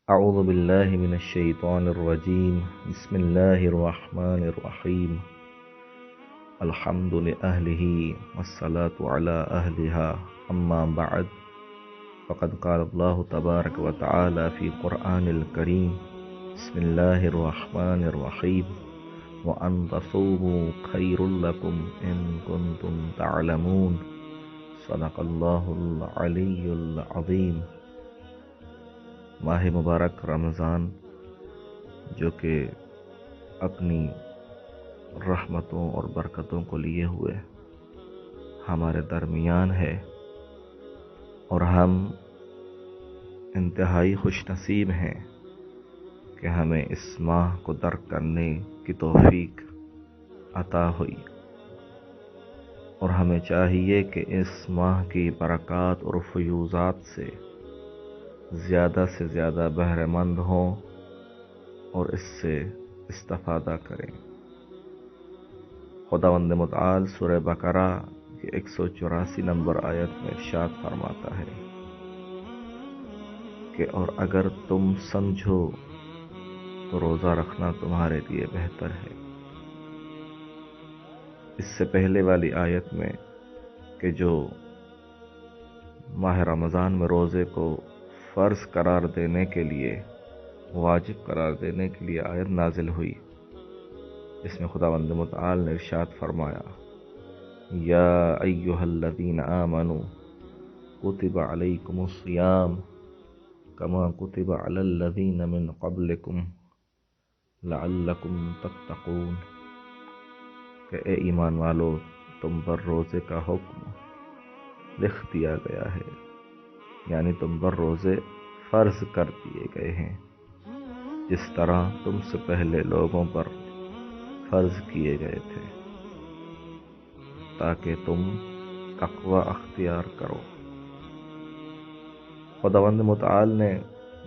أعوذ بالله من الشيطان الرجيم بسم الله الرحمن الرحيم الحمد لأهله والصلاة على أهلها أما بعد فقد قال الله تبارك وتعالى في القرآن الكريم بسم الله الرحمن الرحيم وأن تصوموا خير لكم إن كنتم تعلمون صدق الله العلي العظيم۔ ماہ مبارک رمضان جو کہ اپنی رحمتوں اور برکتوں کو لیے ہوئے ہمارے درمیان ہے، اور ہم انتہائی خوش نصیب ہیں کہ ہمیں اس ماہ کو درک کرنے کی توفیق عطا ہوئی، اور ہمیں چاہیے کہ اس ماہ کی برکات اور فیوزات سے زیادہ بہرہ مند ہوں اور اس سے استفادہ کریں۔ خداوند متعال سورہ بقرہ کی 184 نمبر آیت میں ارشاد فرماتا ہے کہ اور اگر تم سمجھو تو روزہ رکھنا تمہارے لیے بہتر ہے۔ اس سے پہلے والی آیت میں کہ جو ماہ رمضان میں روزے کو فرض قرار دینے کے لیے، واجب قرار دینے کے لیے آیت نازل ہوئی، جس میں خداوند متعال نے ارشاد فرمایا یا ایھا الذین آمنوا کتب علیکم الصیام کما کتب علی الذین من قبلکم لعلکم تتقون، کہ اے ایمان والو، تم پر روزے کا حکم لکھ دیا گیا ہے، یعنی تم پر روزے فرض کر دیے گئے ہیں جس طرح تم سے پہلے لوگوں پر فرض کیے گئے تھے، تاکہ تم تقوی اختیار کرو۔ خداوند متعال نے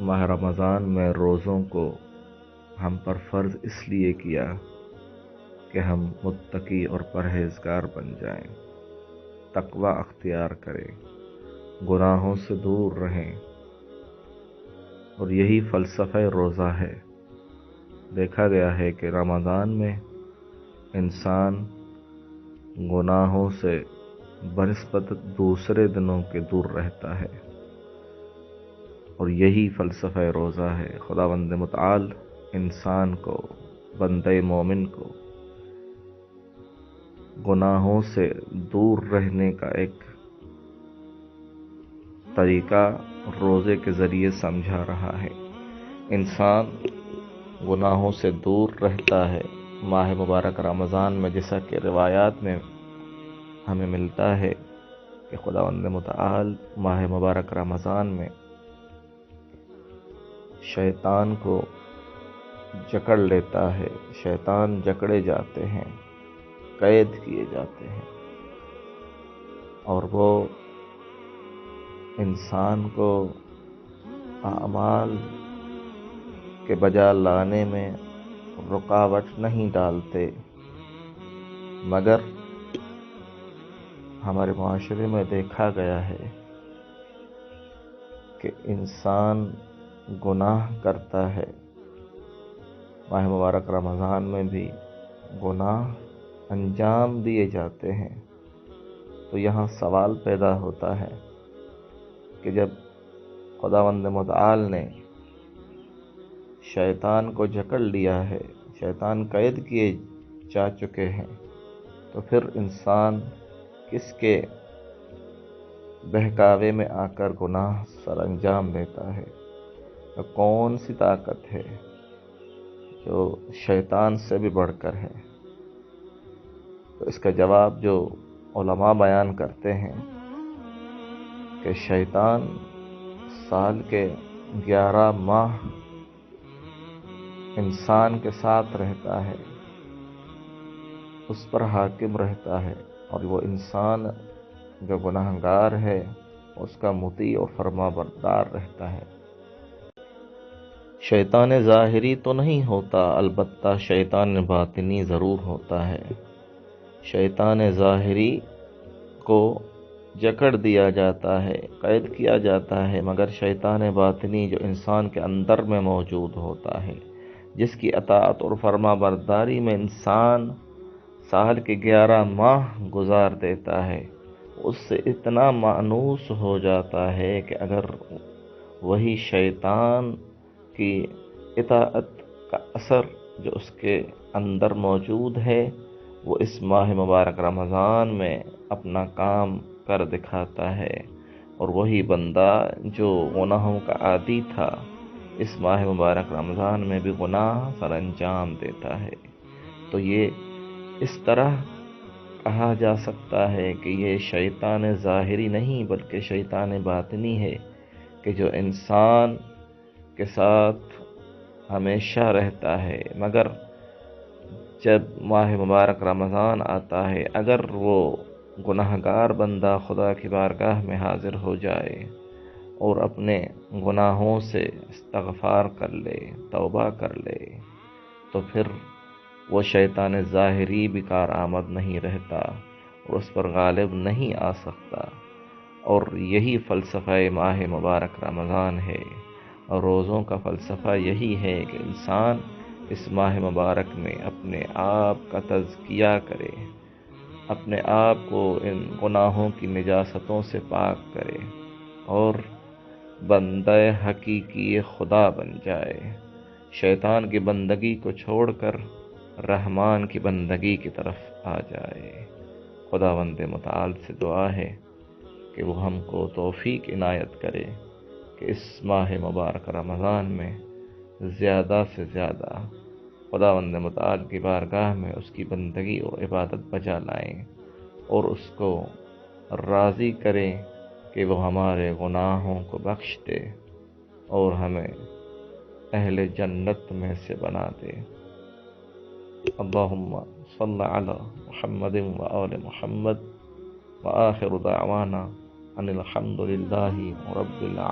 ماہ رمضان میں روزوں کو ہم پر فرض اس لیے کیا کہ ہم متقی اور پرہیزگار بن جائیں، تقوی اختیار کریں، گناہوں سے دور رہیں، اور یہی فلسفہ روزہ ہے۔ دیکھا گیا ہے کہ رمضان میں انسان گناہوں سے بنسبت دوسرے دنوں کے دور رہتا ہے، اور یہی فلسفہ روزہ ہے۔ خداوند متعال انسان کو، بندے مومن کو، گناہوں سے دور رہنے کا ایک طریقہ روزے کے ذریعے سمجھا رہا ہے۔ انسان گناہوں سے دور رہتا ہے ماہ مبارک رمضان میں، جیسا کہ روایات میں ہمیں ملتا ہے کہ خداوند متعال ماہ مبارک رمضان میں شیطان کو جکڑ لیتا ہے، شیطان جکڑے جاتے ہیں، قید کیے جاتے ہیں، اور وہ انسان کو اعمال کے بجا لانے میں رکاوٹ نہیں ڈالتے، مگر ہمارے معاشرے میں دیکھا گیا ہے کہ انسان گناہ کرتا ہے، ماہ مبارک رمضان میں بھی گناہ انجام دیے جاتے ہیں۔ تو یہاں سوال پیدا ہوتا ہے کہ جب خداوند متعال نے شیطان کو جکڑ لیا ہے، شیطان قید کیے جا چکے ہیں، تو پھر انسان کس کے بہکاوے میں آ کر گناہ سر انجام دیتا ہے؟ تو کون سی طاقت ہے جو شیطان سے بھی بڑھ کر ہے؟ تو اس کا جواب جو علماء بیان کرتے ہیں کہ شیطان سال کے 11 ماہ انسان کے ساتھ رہتا ہے، اس پر حاکم رہتا ہے، اور وہ انسان جو گناہگار ہے اس کا مطیع و فرما بردار رہتا ہے۔ شیطان ظاہری تو نہیں ہوتا، البتہ شیطان باطنی ضرور ہوتا ہے۔ شیطان ظاہری کو جکڑ دیا جاتا ہے، قید کیا جاتا ہے، مگر شیطان باطنی جو انسان کے اندر میں موجود ہوتا ہے، جس کی اطاعت اور فرما برداری میں انسان سال کے 11 ماہ گزار دیتا ہے، اس سے اتنا مانوس ہو جاتا ہے کہ اگر وہی شیطان کی اطاعت کا اثر جو اس کے اندر موجود ہے وہ اس ماہ مبارک رمضان میں اپنا کام کر دکھاتا ہے، اور وہی بندہ جو گناہوں کا عادی تھا اس ماہ مبارک رمضان میں بھی گناہ سر انجام دیتا ہے۔ تو یہ اس طرح کہا جا سکتا ہے کہ یہ شیطان ظاہری نہیں بلکہ شیطان باطنی ہے کہ جو انسان کے ساتھ ہمیشہ رہتا ہے، مگر جب ماہ مبارک رمضان آتا ہے اگر وہ گناہگار بندہ خدا کی بارگاہ میں حاضر ہو جائے اور اپنے گناہوں سے استغفار کر لے، توبہ کر لے، تو پھر وہ شیطان ظاہری بھی کارآمد نہیں رہتا اور اس پر غالب نہیں آ سکتا۔ اور یہی فلسفہ ماہ مبارک رمضان ہے، اور روزوں کا فلسفہ یہی ہے کہ انسان اس ماہ مبارک میں اپنے آپ کا تزکیہ کرے، اپنے آپ کو ان گناہوں کی نجاستوں سے پاک کرے اور بندہ حقیقی خدا بن جائے، شیطان کی بندگی کو چھوڑ کر رحمان کی بندگی کی طرف آ جائے۔ خداوند متعال سے دعا ہے کہ وہ ہم کو توفیق عنایت کرے کہ اس ماہ مبارک رمضان میں زیادہ سے زیادہ خداوند متعال کی بارگاہ میں اس کی بندگی و عبادت بجا لائیں اور اس کو راضی کریں کہ وہ ہمارے گناہوں کو بخش دے اور ہمیں اہل جنت میں سے بنا دے۔ اللہم صل علی محمد و آل محمد وآخر دعوانا ان الحمد للہ رب العالمین۔